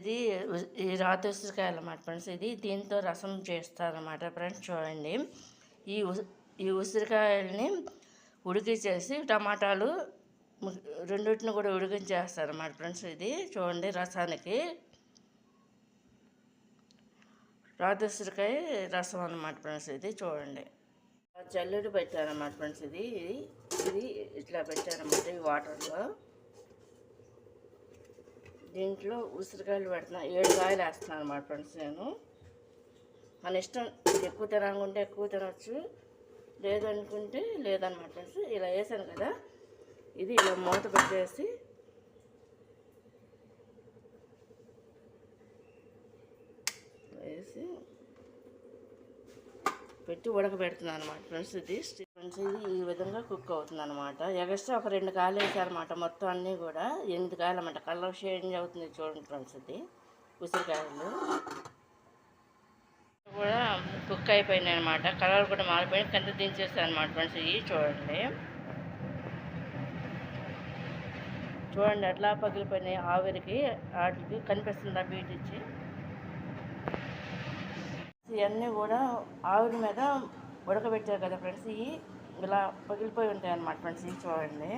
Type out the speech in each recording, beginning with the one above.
ఇది ఈ రాతి ఉసిరికాయలు అన్నమాట ఫ్రెండ్స్. ఇది దీంతో రసం చేస్తారన్నమాట ఫ్రెండ్స్. చూడండి, ఈ ఈ ఉసిరికాయలని ఉడికించేసి టమాటాలు రెండింటిని కూడా ఉడికించేస్తారన్నమాట ఫ్రెండ్స్. ఇది చూడండి, రసానికి రాతి ఉసిరికాయ రసం అన్నమాట ఫ్రెండ్స్. ఇది చూడండి, జల్లెడు పెట్టారన్నమాట ఫ్రెండ్స్. ఇది ఇది ఇట్లా పెట్టారన్నమాట ఈ వాటర్లో. దీంట్లో ఉసిరికాయలు పెడుతున్నా, 7 కాయలు వేస్తున్నాను అన్నమాట ఫ్రెండ్స్. నేను మన ఇష్టం, ఎక్కువ తినాలనుకుంటే ఎక్కువ తినవచ్చు, లేదనుకుంటే లేదన్నమాట ఫ్రెండ్స్. ఇలా వేసాను కదా, ఇది ఇలా మూత పెట్టేసి వేసి పెట్టి ఉడకబెడుతున్నాను అనమాట ఫ్రెండ్స్. ఇది ఈ విధంగా కుక్ అవుతుంది అనమాట. ఎగస్ట్రా ఒక 2 కాయలు వేసారన్నమాట. మొత్తం అన్నీ కూడా 8 కాయలు అన్నమాట. కలర్ చేంజ్ అవుతుంది చూడండి ఫ్రెండ్స్. ఇది ఉసిరికాయలు కూడా కుక్ అయిపోయినాయి అనమాట. కలర్ కూడా మారిపోయి కింద దించేస్తాను అనమాట ఫ్రెండ్స్. ఇవి చూడండి, చూడండి అట్లా పగిలిపోయినాయి ఆవిరికి. వాటికి కనిపిస్తుందా బీట్ ఇచ్చి. ఇవన్నీ కూడా ఆవిరి మీద ఉడకబెట్టారు కదా ఫ్రెండ్స్. ఇవి ఇలా పగిలిపోయి ఉంటాయి అన్నమాట ఫ్రెండ్స్. ఇవి చూడండి,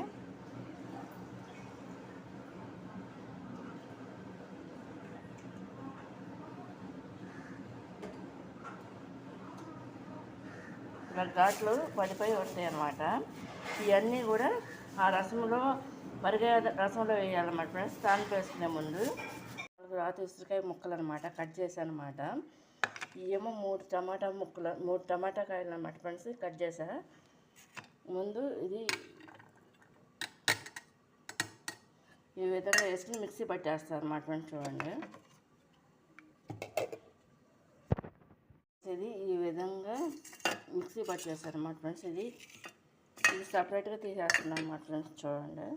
ఇలా ఘాట్లు పడిపోయి ఉంటాయి అన్నమాట. ఇవన్నీ కూడా ఆ రసంలో మరిగే రసంలో వేయాలన్నమాట ఫ్రెండ్స్. తాలింపు వేసుకునే ముందు 4 రాతి ఉసిరికాయ ముక్కలు అనమాట కట్ చేశాను అనమాట. ఇవేమో 3 టమాటా కాయలు అన్నమాట ఫ్రెండ్స్ కట్ చేసా. ముందు ఇది ఈ విధంగా వేసుకుని మిక్సీ పట్టేస్తాను అన్నమాట ఫ్రెండ్స్. చూడండి, ఇది ఈ విధంగా మిక్సీ పట్టేస్తారు అన్నమాట ఫ్రెండ్స్. ఇది సపరేట్గా తీసేస్తున్నాను అన్నమాట ఫ్రెండ్స్. చూడండి,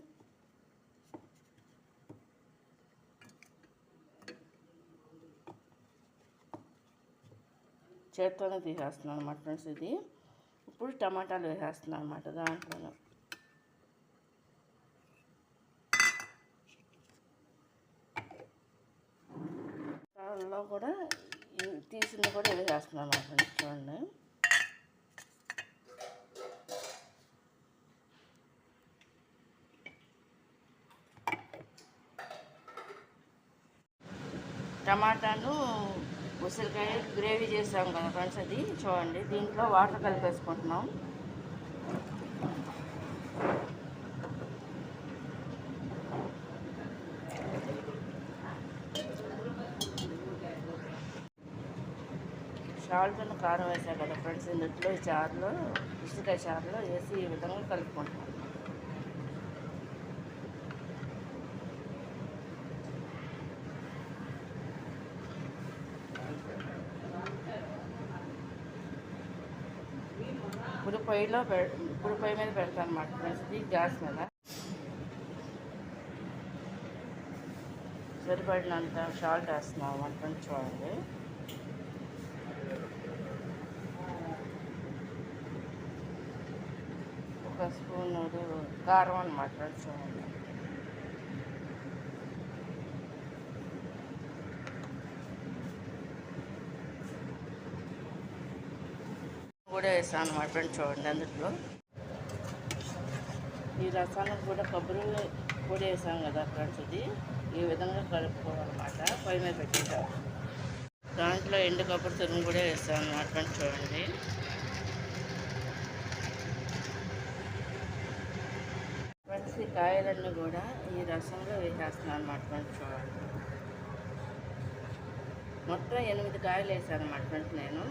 చేత్తోనే తీసేస్తున్నాను అన్నమాట ఫ్రెండ్స్. ఇది ఇప్పుడు టమాటాలు వేసేస్తున్నాను అన్నమాట. దాంట్లో కూడా తీసింది కూడా వేసేస్తున్నాను అన్నమాట ఫ్రెండ్స్. చూడండి, టమాటాలు ఉసిరికాయ గ్రేవీ చేసాం కదా ఫ్రెండ్స్. అది చూడండి, దీంట్లో వాటర్ కలిపేసుకుంటున్నాం. సాల్ట్ and కారం వేసాం కదా ఫ్రెండ్స్. ఇందులో ఈ చారులో, ఉసిరికాయ చారులో వేసి ఈ విధంగా కలుపుకుంటున్నాం. ఇప్పుడు పొయ్యి మీద పెడతాను అన్నమాట ఫ్రెండ్స్. ఇది గ్యాస్ మీద సరిపడినంత సాల్ట్ వేస్తున్నాం అన్నమాట ఫ్రెండ్స్. చూడండి, ఒక స్పూన్ కారం అన్నమాట ఫ్రెండ్స్. చూడండి, కూడా వేసాను అన్నమాట ఫ్రెండ్స్. చూడండి, అందులో ఈ రసానికి కూడా కొబ్బరి పొడి వేసాం కదా ఫ్రెండ్స్. ఇది ఈ విధంగా కలుపుకోవాలన్నమాట. పొయ్యి మీద పెట్టేసాం. దాంట్లో ఎండు కొబ్బరి తురుము కూడా వేసాను అన్నమాట ఫ్రెండ్స్. చూడండి, ఫ్రెండ్స్ ఈ కాయలన్నీ కూడా ఈ రసంలో వేసేస్తున్నాను అన్నమాట ఫ్రెండ్స్. చూడండి, మొత్తం 8 కాయలు వేసాను అన్నమాట ఫ్రెండ్స్ నేను.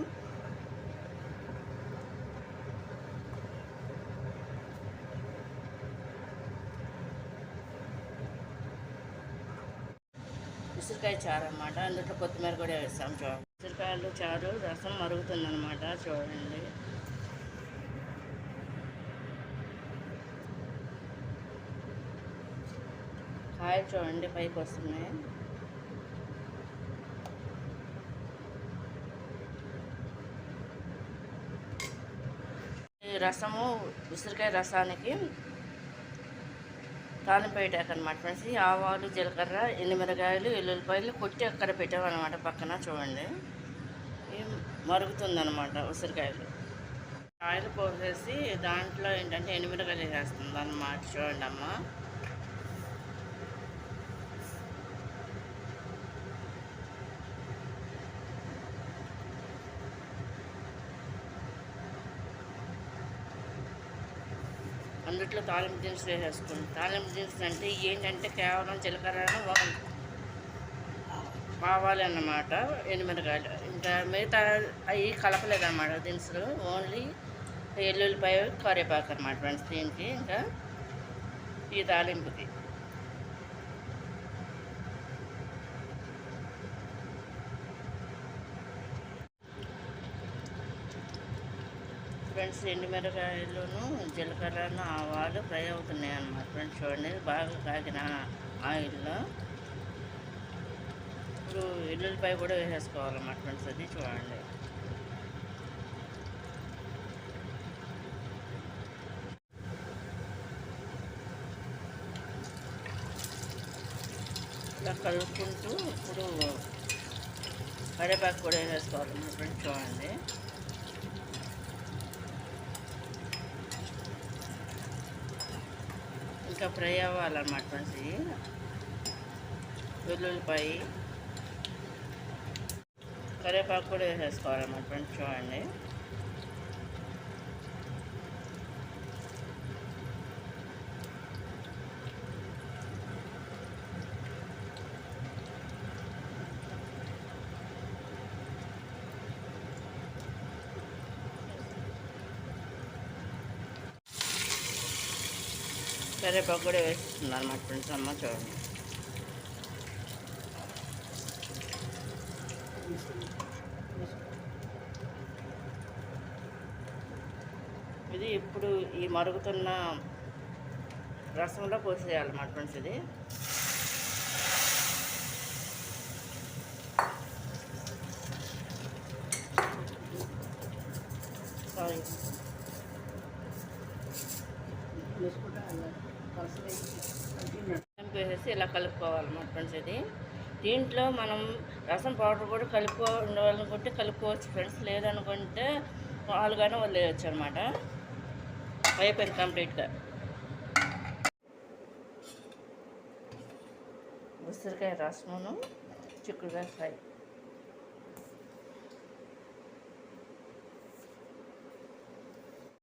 ఉసిరికాయ చారు అన్నమాట. అందులో కొత్తిమీర కూడా వేస్తాం. చూడండి, ఉసిరికాయలు చారు రసం మరుగుతుందన్నమాట. చూడండి, కాయలు చూడండి పైకి వస్తున్నాయి. ఈ రసము ఉసిరికాయ రసానికి తాలింపు వేయటాక అనమాట ఫ్రెండ్స్. ఆవాలు, జీలకర్ర, ఎండుమిరకాయలు, ఎల్లుల్లిపాయలు కొట్టి అక్కడ పెట్టామన్నమాట పక్కన. చూడండి మరుగుతుందన్నమాట ఉసిరికాయలు. ఆయిల్ పోసేసి దాంట్లో ఏంటంటే ఎండుమిరకాయలు వేసేస్తుంది అన్నమాట. చూడండి అమ్మ. అందుట్లో తాలింపు దినుసులు వేసేసుకుంది. తాలింపు దినుసులు అంటే ఏంటంటే కేవలం జీలకర్ర, ఆవాలు అన్నమాట, ఎండుమిరకాయలు. ఇంకా మిగతా అవి కలపలేదన్నమాట దినుసులు. ఓన్లీ ఎల్లుల్లిపాయ, కరివేపాకు అన్నమాట ఫ్రెండ్స్ దీనికి. ఇంకా ఈ తాలింపుకి ఫ్రెండ్స్ ఎండుమిరకాయలను, జీలకర్రను, ఆవాలు ఫ్రై అవుతున్నాయి అన్నమాట ఫ్రెండ్స్. చూడండి బాగా కాగిన ఆయిల్లో. ఇప్పుడు ఎల్లుల్లిపాయ కూడా వేసేసుకోవాలన్నమాట ఫ్రెండ్స్. అది చూడండి. ఇలా కలుపుకుంటూ ఇప్పుడు కరివేపాకు కూడా వేసేసుకోవాలన్నమాట ఫ్రెండ్స్. చూడండి. ఇంకా ఫ్రై అవ్వాలన్నమాట ఫ్రెండ్స్. ఇది వెల్లుల్లిపాయ, కరివేపాకు కూడా వేసేసుకోవాలన్నమాట ఫ్రెండ్స్. చూడండి. కరివేపాకు కూడా వేస్తుంది అన్నమాట ఫ్రెండ్స్ అమ్మ. చూడండి. ఇది ఇప్పుడు ఈ మరుగుతున్న రసంలో పోసేయాలన్నమాట ఫ్రెండ్స్. ఇది సారీ వేసేసి ఇలా కలుపుకోవాలన్నమాట ఫ్రెండ్స్. ఇది దీంట్లో మనం రసం పౌడర్ కూడా కలుపుకోవాలనుకుంటే కలుపుకోవచ్చు ఫ్రెండ్స్. లేదనుకుంటే పాలుగానే వదిలేయచ్చు అనమాట. అయిపోయింది కంప్లీట్గా. ఉసిరికాయ రసమును, చిక్కుడుకాయ ఫ్రై.